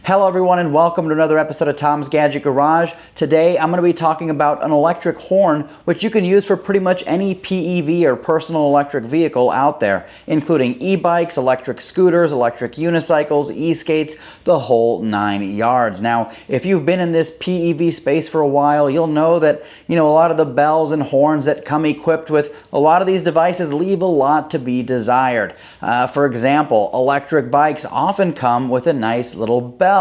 Hello everyone and welcome to another episode of Tom's Gadget Garage. Today I'm going to be talking about an electric horn which you can use for pretty much any PEV or personal electric vehicle out there, including e-bikes, electric scooters, electric unicycles, e-skates, the whole 9 yards. Now, if you've been in this PEV space for a while, you'll know that, a lot of the bells and horns that come equipped with a lot of these devices leave a lot to be desired. For example, electric bikes often come with a nice little bell.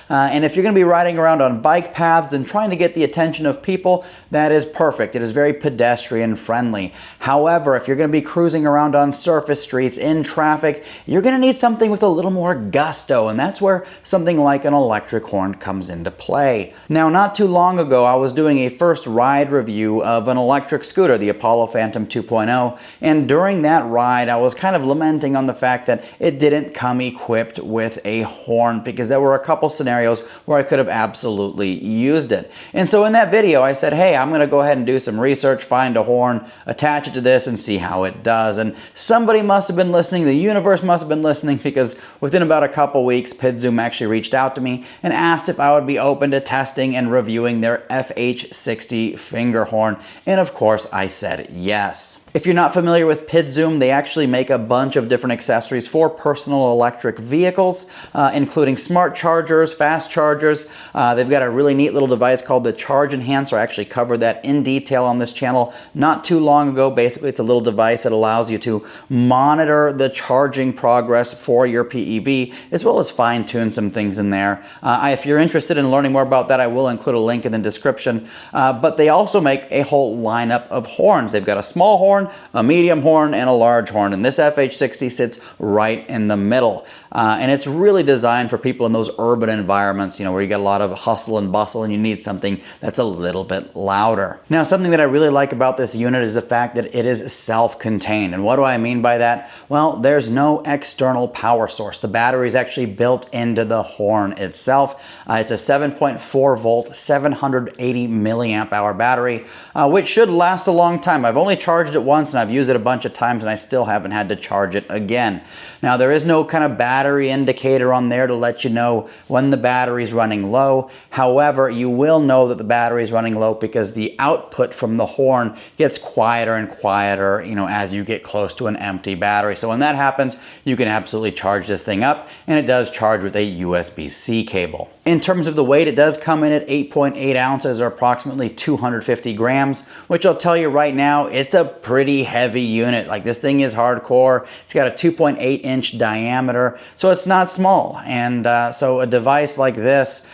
And if you're going to be riding around on bike paths and trying to get the attention of people, that is perfect. It is very pedestrian friendly. However, if you're going to be cruising around on surface streets in traffic, you're going to need something with a little more gusto, and that's where something like an electric horn comes into play. Now, not too long ago, I was doing a first ride review of an electric scooter, the Apollo Phantom 2.0, and during that ride, I was kind of lamenting on the fact that it didn't come equipped with a horn, because there were a couple scenarios where I could have absolutely used it. And so in that video, I said, hey, I'm going to go ahead and do some research, find a horn, attach it to this, and see how it does. And somebody must have been listening, the universe must have been listening, because within about a couple weeks, Pidzoom actually reached out to me and asked if I would be open to testing and reviewing their FH60 finger horn. And of course, I said yes. If you're not familiar with Pidzoom, they actually make a bunch of different accessories for personal electric vehicles, including smart chargers, fast chargers. They've got a really neat little device called the Charge Enhancer. I actually covered that in detail on this channel not too long ago. Basically, it's a little device that allows you to monitor the charging progress for your PEV, as well as fine-tune some things in there. If you're interested in learning more about that, I will include a link in the description. But they also make a whole lineup of horns. They've got a small horn, a medium horn, and a large horn, and this FH60 sits right in the middle. And it's really designed for people in those urban environments, where you get a lot of hustle and bustle and you need something that's a little bit louder. Now, something that I really like about this unit is the fact that it is self-contained. And what do I mean by that? Well, there's no external power source. The battery is actually built into the horn itself. It's a 7.4 volt, 780 milliamp hour battery, which should last a long time. I've only charged it once and I've used it a bunch of times and I still haven't had to charge it again. Now, there is no kind of battery indicator on there to let you know when the battery is running low. However, you will know that the battery is running low because the output from the horn gets quieter and quieter, as you get close to an empty battery. So when that happens, you can absolutely charge this thing up, and it does charge with a USB-C cable. In terms of the weight, it does come in at 8.8 ounces or approximately 250 grams, which I'll tell you right now, it's a pretty heavy unit. Like, this thing is hardcore. It's got a 2.8-inch diameter, so it's not small. And so a device like this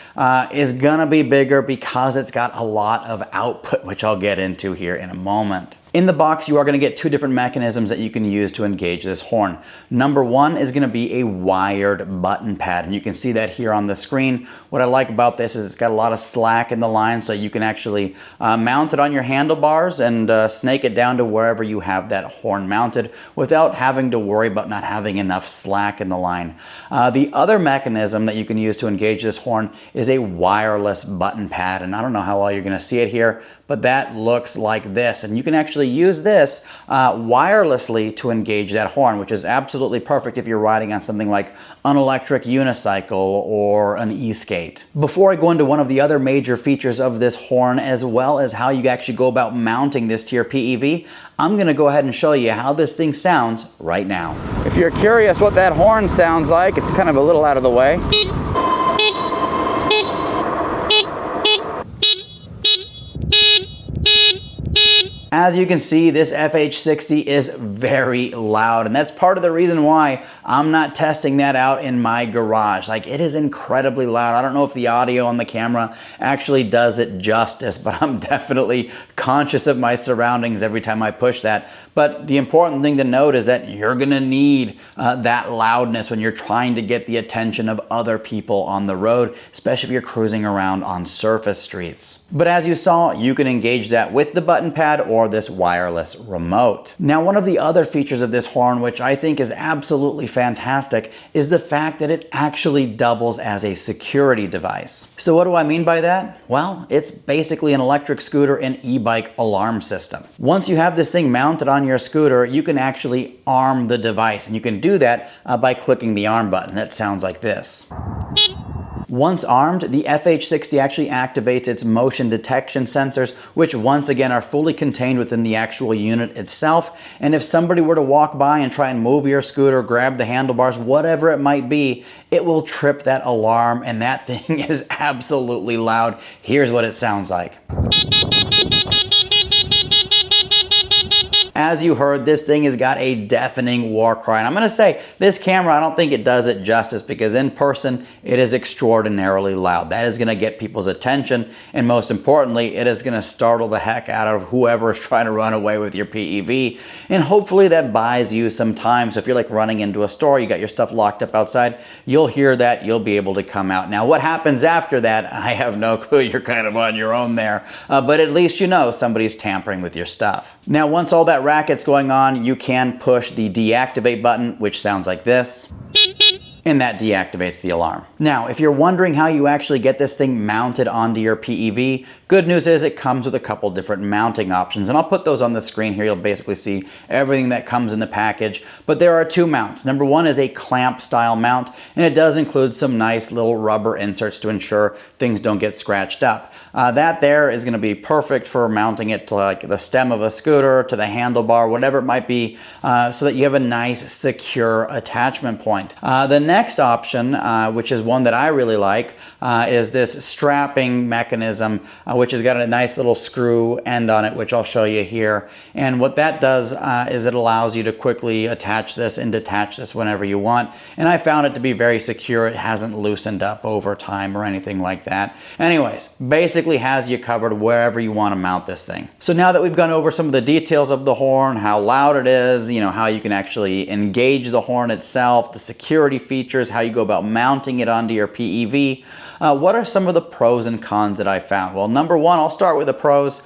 is gonna be bigger because it's got a lot of output, which I'll get into here in a moment. In the box, you are going to get two different mechanisms that you can use to engage this horn. Number one is going to be a wired button pad, and you can see that here on the screen. What I like about this is it's got a lot of slack in the line, so you can actually mount it on your handlebars and snake it down to wherever you have that horn mounted without having to worry about not having enough slack in the line. The other mechanism that you can use to engage this horn is a wireless button pad, and I don't know how well you're going to see it here, but that looks like this, and you can actually use this wirelessly to engage that horn, which is absolutely perfect if you're riding on something like an electric unicycle or an e-skate. Before I go into one of the other major features of this horn, as well as how you actually go about mounting this to your PEV, I'm going to go ahead and show you how this thing sounds right now. If you're curious what that horn sounds like, it's kind of a little out of the way. As you can see, this FH60 is very loud, and that's part of the reason why I'm not testing that out in my garage. Like, it is incredibly loud. I don't know if the audio on the camera actually does it justice, but I'm definitely conscious of my surroundings every time I push that. But the important thing to note is that you're gonna need that loudness when you're trying to get the attention of other people on the road, especially if you're cruising around on surface streets. But as you saw, you can engage that with the button pad or this wireless remote. Now, one of the other features of this horn, which I think is absolutely fantastic, is the fact that it actually doubles as a security device. So what do I mean by that? Well, it's basically an electric scooter and e-bike alarm system. Once you have this thing mounted on your scooter, you can actually arm the device, and you can do that by clicking the arm button. That sounds like this. Once armed, the FH60 actually activates its motion detection sensors, which once again are fully contained within the actual unit itself. And if somebody were to walk by and try and move your scooter, grab the handlebars, whatever it might be, it will trip that alarm, and that thing is absolutely loud. Here's what it sounds like. As you heard, this thing has got a deafening war cry. And I'm going to say, this camera, I don't think it does it justice, because in person, it is extraordinarily loud. That is going to get people's attention, and most importantly, it is going to startle the heck out of whoever is trying to run away with your PEV. And hopefully that buys you some time. So if you're like running into a store, you got your stuff locked up outside, you'll hear that, you'll be able to come out. Now, what happens after that, I have no clue. You're kind of on your own there. But at least you know somebody's tampering with your stuff. Now, once all that racket's going on, you can push the deactivate button, which sounds like this, and that deactivates the alarm. Now, if you're wondering how you actually get this thing mounted onto your PEV, good news is it comes with a couple different mounting options, and I'll put those on the screen here. You'll basically see everything that comes in the package, but there are two mounts. Number one is a clamp style mount, and it does include some nice little rubber inserts to ensure things don't get scratched up. That there is going to be perfect for mounting it to like the stem of a scooter, to the handlebar, whatever it might be, so that you have a nice secure attachment point. The next option, which is one that I really like, is this strapping mechanism, which has got a nice little screw end on it, which I'll show you here. And what that does is it allows you to quickly attach this and detach this whenever you want. And I found it to be very secure. It hasn't loosened up over time or anything like that. Anyways, basically has you covered wherever you want to mount this thing. So now that we've gone over some of the details of the horn, how loud it is, you know, how you can actually engage the horn itself, the security features, how you go about mounting it onto your PEV, what are some of the pros and cons that I found? Well, number one, I'll start with the pros.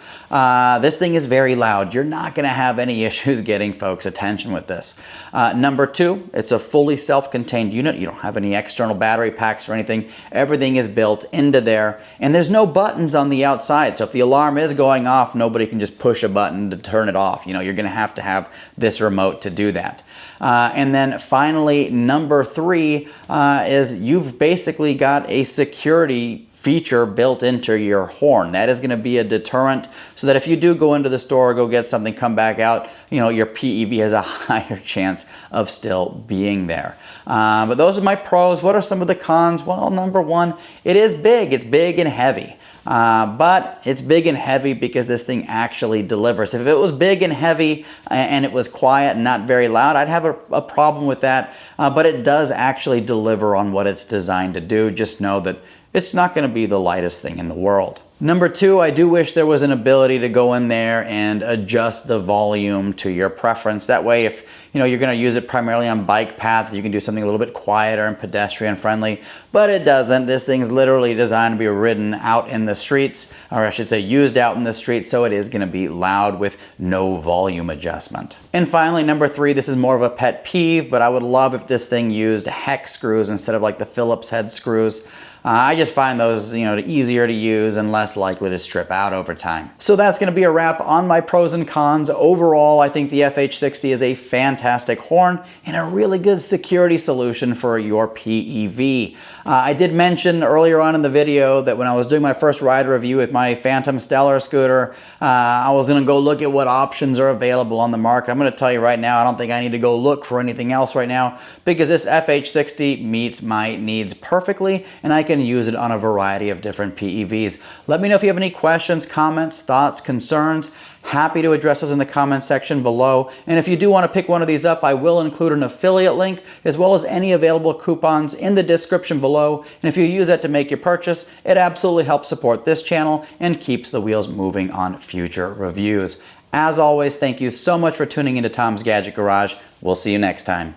This thing is very loud. You're not going to have any issues getting folks' attention with this. Number two, it's a fully self-contained unit. You don't have any external battery packs or anything. Everything is built into there, and there's no buttons on the outside. So if the alarm is going off, nobody can just push a button to turn it off. You know, you're going to have this remote to do that. And then finally, number three is you've basically got a security feature built into your horn. That is going to be a deterrent, so that if you do go into the store, go get something, come back out, you know, your PEV has a higher chance of still being there. But those are my pros. What are some of the cons? Well, number one, it is big. It's big and heavy. But it's big and heavy because this thing actually delivers. If it was big and heavy and it was quiet and not very loud, I'd have a problem with that. But it does actually deliver on what it's designed to do. Just know that it's not going to be the lightest thing in the world. Number two, I do wish there was an ability to go in there and adjust the volume to your preference. That way, if you know you're going to use it primarily on bike paths, you can do something a little bit quieter and pedestrian friendly, but it doesn't. This thing's literally designed to be ridden out in the streets, or I should say used out in the streets, so it is going to be loud with no volume adjustment. And finally, number three, this is more of a pet peeve, but I would love if this thing used hex screws instead of like the Phillips head screws. I just find those, you know, easier to use and less likely to strip out over time. So that's going to be a wrap on my pros and cons. Overall, I think the FH60 is a fantastic horn and a really good security solution for your PEV. I did mention earlier on in the video that when I was doing my first ride review with my Phantom Stellar scooter, I was going to go look at what options are available on the market. I'm going to tell you right now, I don't think I need to go look for anything else right now, because this FH60 meets my needs perfectly, and I can use it on a variety of different PEVs. Let me know if you have any questions, comments, thoughts, concerns. Happy to address those in the comments section below. And if you do want to pick one of these up, I will include an affiliate link as well as any available coupons in the description below. And if you use that to make your purchase, it absolutely helps support this channel and keeps the wheels moving on future reviews. As always, thank you so much for tuning into Tom's Gadget Garage. We'll see you next time.